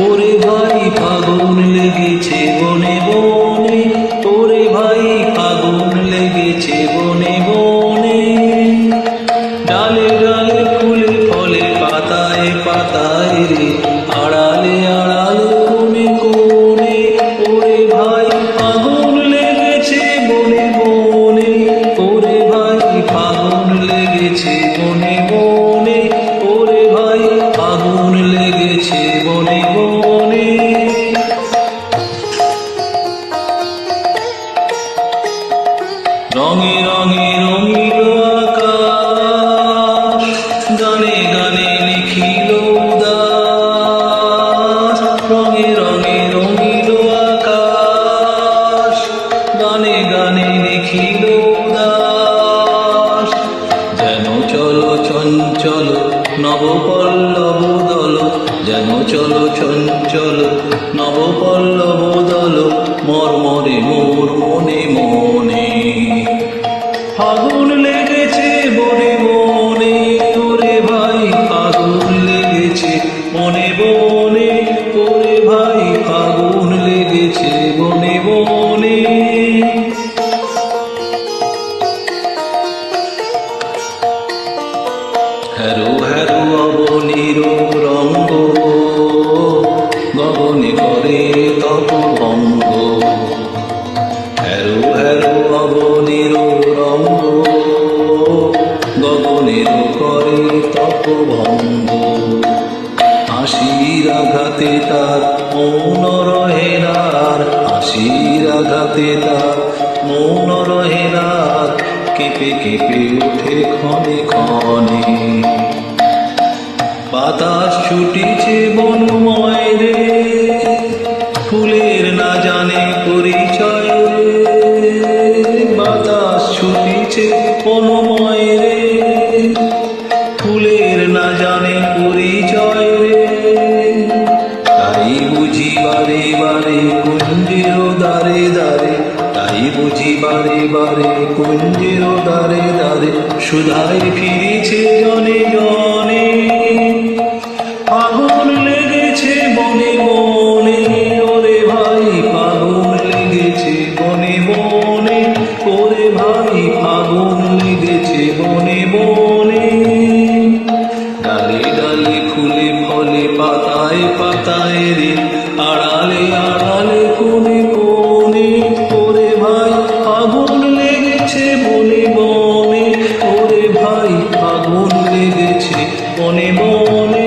ওরে ভাই ফাগুন লেগেছে বনে বনে, ওরে ভাই ফাগুন লেগেছে বনে বনে। ডালে ডালে ফুলে ফলে পাতায় পাতায় রে, আড়ালে আড়ালে কোণে কোণে। ওরে ভাই ফাগুন লেগেছে বনে বনে, ওরে ভাই ফাগুন লেগেছে বনে বনে, ওরে ভাই ফাগুন লেগেছে বনে বনে। রঙে রঙে রঙিল আকাশ, গানে গানে লিখিল উদাস। রঙে রঙে রঙিল আকাশ, গানে গানে লিখিল উদাস। যেন চলো চঞ্চল নবপল্লব দল, যেন চলো চঞ্চল নবপল্লব দল, মর্মরে মোর মনে মনে। ফাগুন লেগেছে বনে বনে, ওরে ভাই ফাগুন লেগেছে বনে বনে, ওরে ভাই ফাগুন লেগেছে বনে বনে। হ্যারো হ্যারো অবনীর রঙ্গ, গগনে করে তপ ভঙ্গ। হ্যারো হ্যারো অবনীর রঙ্গ, গগনের করে তপ ভঙ্গ। হাসির আঘাতে তার মৌন রহে না, হাসির আঘাতে তার মৌন রহে না, কেঁপে কেঁপে ওঠে ক্ষণে ক্ষণে। বাতাস ছুটিছে বনময় রে, ফুলের না জানে পরিচয় রে। বাতাস ছুটিছে বনময় রে, ফুলের না জানে পরিচয় রে। তাই বুঝি বারে বারে কুঞ্জের দ্বারে দ্বারে, তাই বুঝি বারে বারে কুঞ্জের দ্বারে দ্বারে, সুধায় ফিরেছে জনে জনে। ফাগুন লেগেছে বনে বনে, ওরে ভাই ফাগুন লেগেছে বনে বনে, ওরে ভাই ফাগুন লেগেছে বনে বনে। ডালে ডালে ফুলে ফলে পাতায় পাতায় রে, আড়ালে আড়ালে কোণে কোণে। ওরে ভাই ফাগুন লেগেছে বনে বনে, ওরে ভাই ফাগুন লেগেছে বনে বনে।